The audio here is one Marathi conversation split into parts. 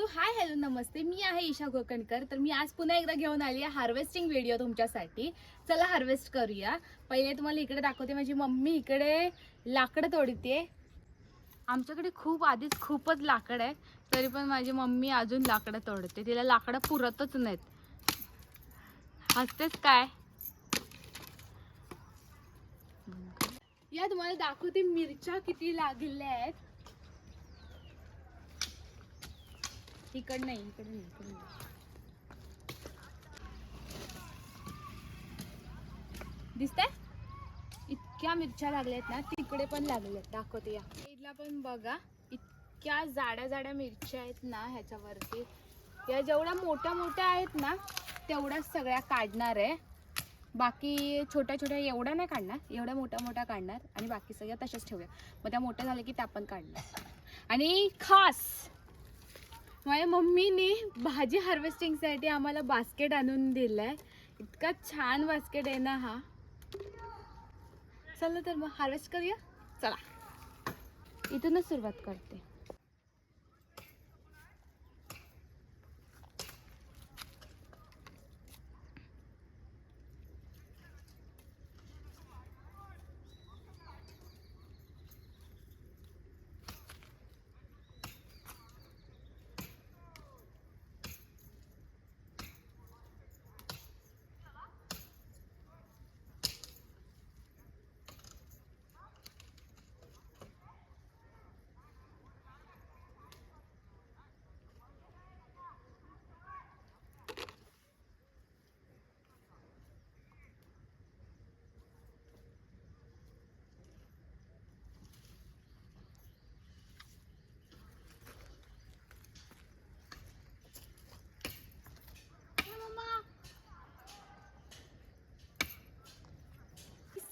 सो हाय हॅलो नमस्ते, मी आहे ईशा गोकणकर. तर मी आज पुन्हा एकदा घेऊन आली आहे हार्वेस्टिंग व्हिडिओ तुमच्यासाठी. चला हार्वेस्ट करूया. पहिले तुम्हाला इकडे दाखवते, माझी मम्मी इकडे लाकडं तोडते. आमच्याकडे आधीच खूपच लाकड आहे, तरी पण माझी मम्मी अजून लाकडं तोडते. तिला लाकडं पुरतच नाहीत. हसतेच काय? या तुम्हाला दाखवते मिरच्या किती लागलेल्या आहेत. इकडे नाही. दिसतंय? इतक्या मिरच्या लागल्यात ना, तिकडे पण लागल्यात. दाखवते या साईडला पण बघा, इतक्या जाड्या मिरच्या आहेत ना ह्याच्यावरती. या जेवढ्या मोठ्या आहेत ना तेवढ्याच सगळ्या काढणार आहे. बाकी छोट्या एवढ्या नाही काढणार, एवढ्या मोठ्या काढणार आणि बाकी सगळ्या तशाच ठेवूया. मग त्या मोठ्या झाल्या की त्या पण काढणार. आणि खास माझ्या मम्मीने भाजी हार्वेस्टिंगसाठी आम्हाला बास्केट आणून दिलाय. इतका छान बास्केट आहे ना हा. चला तर मग हार्वेस्ट करूया. चला, इथूनच सुरुवात करते.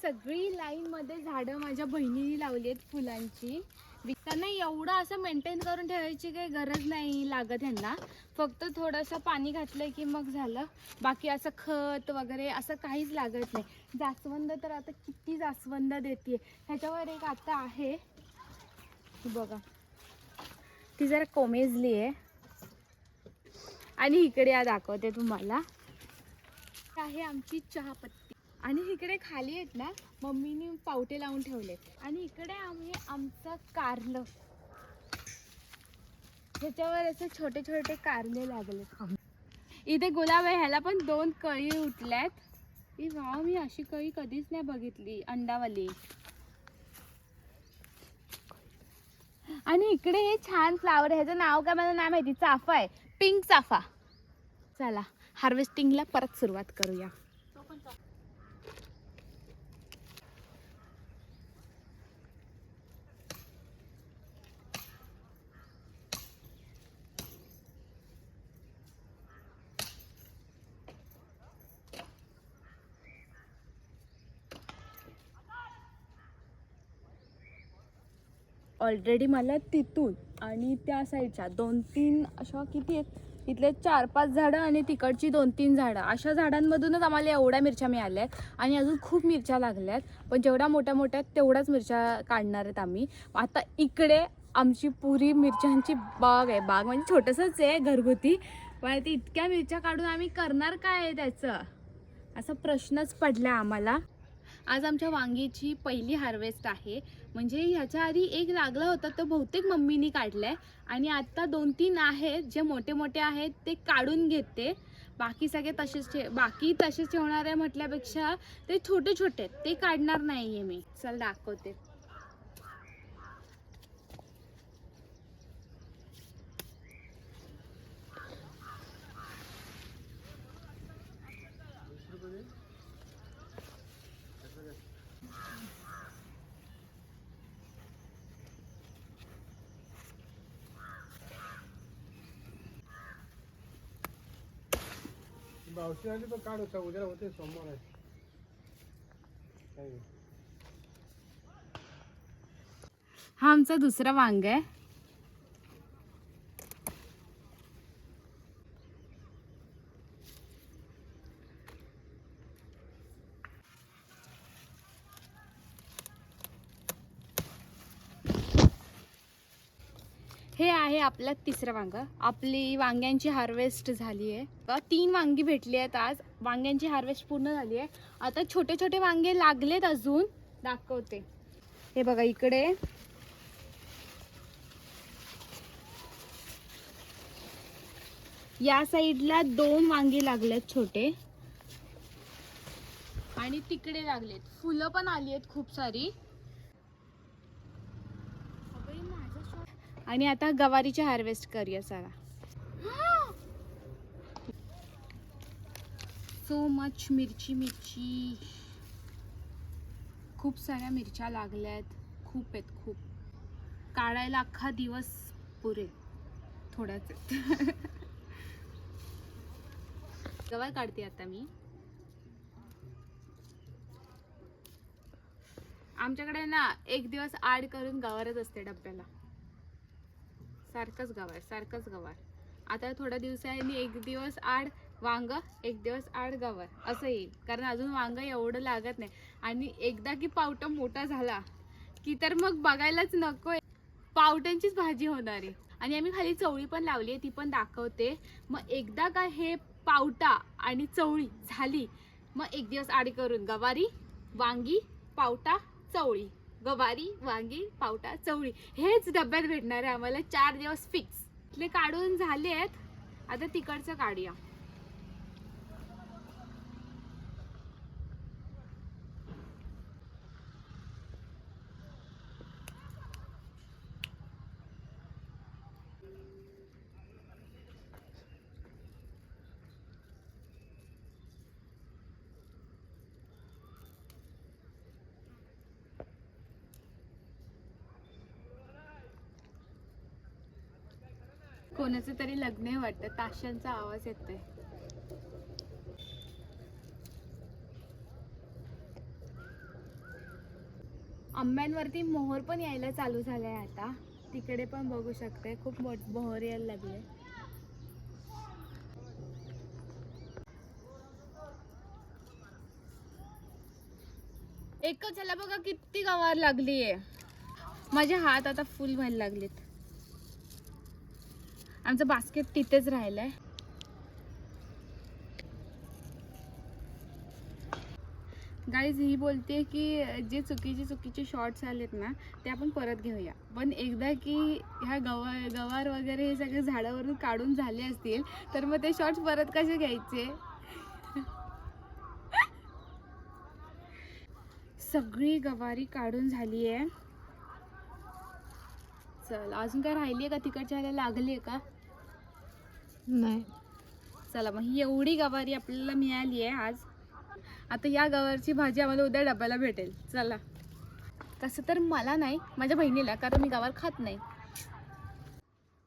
सगळी लाईन मध्ये झाडं माझ्या बहिणीने लावली आहेत फुलांची. त्यांना एवढं असं मेंटेन करून ठेवायची काही गरज नाही लागत ह्यांना. फक्त थोडंसं पाणी घातलं की मग झालं. बाकी असं खत वगैरे असं काहीच लागत नाही. जास्वंद तर आता किती जास्वंद देते. ह्याच्यावर एक आता आहे बघा, ती जरा कोमेजली आहे. आणि इकडे दाखवते तुम्हाला, आहे आमची चहापत्ती. आणि इकडे खाली आहेत ना मम्मीने पावटे लावून ठेवले. आणि इकडे आम्ही आमचं कारलं, ह्याच्यावर असे छोटे कारले लागले. इथे गुलाब आहे, ह्याला पण 2 कळी उठल्यात. वाव, मी अशी कळी कधीच नाही बघितली, अंडावाली. आणि इकडे हे छान फ्लावर, ह्याचं नाव काय मला नाही माहिती, चाफा आहे, पिंक चाफा. चला हार्वेस्टिंगला परत सुरुवात करूया. ऑलरेडी मला तिथून आणि त्या साईडच्या 2-3 अशा किती आहेत, इथले 4-5 झाडं आणि तिकडची 2-3 झाडं, अशा झाडांमधूनच आम्हाला एवढ्या मिरच्या मिळाल्या आहेत. आणि अजून खूप मिरच्या लागल्यात, पण जेवढ्या मोठ्या आहेत तेवढ्याच मिरच्या काढणार आहेत आम्ही. आता इकडे आमची पुरी मिरच्यांची बाग आहे. बाग म्हणजे छोटंसंच आहे, घरगुती. पण ते इतक्या मिरच्या काढून आम्ही करणार काय आहे त्याचं, असा प्रश्नच पडला आम्हाला. आज आमच्या वांगीची पहिली हार्वेस्ट आहे. म्हणजे ह्याच्या आधी एक लागला होता, तो बहुतेक मम्मीनी काढलाय. आणि आता 2-3 आहेत जे मोठे आहेत ते काढून घेते. बाकी सगळे तसेच ठेवणार आहे. म्हटल्यापेक्षा ते छोटे ते काढणार नाहीये मी. चल दाखवते. पावसाळ्यात पण काढ होता, उद्या होते, सोमवार आहे. हा आमचा दुसरा वांग आहे. हे आहे आपला तिसरं वांग. आपली वांग्यांची हार्वेस्ट झाली आहे. 3 वांगी भेटली आहेत आज. वांग्यांची हार्वेस्ट पूर्ण झाली आहे. आता छोटे छोटे वांगे लागलेत अजून, दाखवते. हे बघा इकडे या साईडला 2 वांगी लागलेत छोटे आणि तिकडे लागलेत. फुलं पण आली आहेत खूप सारी. आणि आता गवारीची हार्वेस्ट करूया चला. सो मच मिरची. खूप साऱ्या मिरच्या लागल्यात. खूप आहेत खूप. काढायला अख्खा दिवस पुरे. थोड्याच गवार काढते आता मी. आमच्याकडे ना एक दिवस आड करून गवारच असते डब्याला. सारखंच गवार. आता थोड्या दिवसांनी एक दिवस आड वांग, एक दिवस आड गवार असं येईल. कारण अजून वांग एवढं लागत नाही. आणि एकदा की पावटा मोठा झाला की तर मग बघायलाच नको. पावट्यांचीच भाजी होणार आहे. आणि आम्ही खाली चवळी पण लावली आहे, ती पण दाखवते. मग एकदा का हे पावटा आणि चवळी झाली मग एक दिवस आड करून गवारी, वांगी, पावटा, चवळी, गवारी, वांगी, पावटा, चवळी हेच डब्यात भेटणार आहे आम्हाला 4 दिवस फिक्स. इथले काढून झाले आहेत. आता तिकडचं काढूया. कोणाचं तरी लग्न आहे वाटतं. ताशांचा आवाज येतोय. आंब्यांवरती मोहर पण यायला चालू झालाय आता. तिकडे पण बघू शकते खूप मोहर यायला लागले. एकच ह्याला बघा किती गवार लागलीये. माझे हात आता फुल व्हायला लागलेत. आमचं बास्केट तिथेच राहिलंय. गाईज ही बोलते की जे चुकीचे शॉर्ट्स आलेत ना ते आपण परत घेऊया. पण एकदा की ह्या गवार वगैरे हे सगळे झाडावरून काढून झाले असतील तर मग ते शॉर्ट्स परत कसे घ्यायचे. सगळी गवारी काढून झाली आहे. चल अजून काय राहिली आहे का? तिकडच्या ह्याला लागली आहे का? नाही. चला मग ही एवढी गवारी आपल्याला मिळाली आहे आज. आता या गवारची भाजी आम्हाला उद्या डब्याला भेटेल. चला. तसं तर मला नाही, माझ्या बहिणीला, कारण मी गवार खात नाही.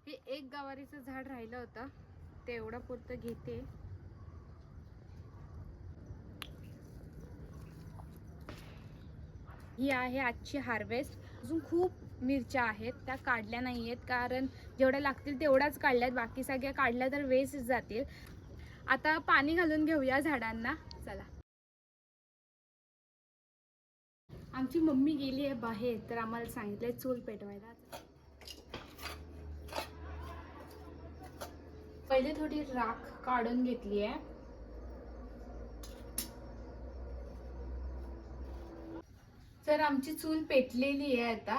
हे एक गवारीचं झाड राहिलं होतं ते एवढं पुरतं घेते. ही आहे आजची हार्वेस्ट. अजून खूप मिरच्या आहेत त्या काढल्या नाही आहेत कारण जेवढ्या लागतील तेवढ्याच काढल्यात. बाकी सगळ्या काढल्या तर वेस्ट जातील. आता पाणी घालून घेऊया झाडांना. चला. आमची मम्मी गेली आहे बाहेर तर आम्हाला सांगितलंय चूल पेटवायला. पहिले थोडी राख काढून घेतली आहे. तर आमची चूल पेटलेली आहे आता.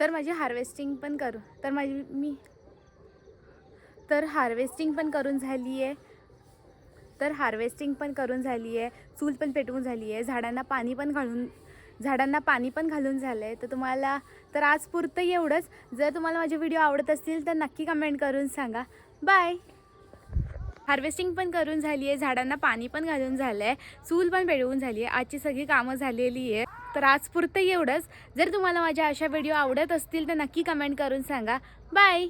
तर माझी हार्वेस्टिंग पण करू हार्वेस्टिंग पण करून झाली आहे. चूल पण पेटवून झाली आहे. झाडांना पाणी पण घालून झालं आहे. तर तुम्हाला तर आज पुरतं एवढंच. जर तुम्हाला माझे व्हिडिओ आवडत असतील तर नक्की कमेंट करून सांगा. बाय. हार्वेस्टिंग पण करून झाली आहे. झाडांना पाणी पण घालून झालं आहे. चूल पण पेटवून झाली आहे. आजची सगळी कामं झालेली आहे. तर आज पुरतं एवढंच. जर तुम्हाला माझ्या अशा व्हिडिओ आवडत असतील तर नक्की कमेंट करून सांगा. बाय.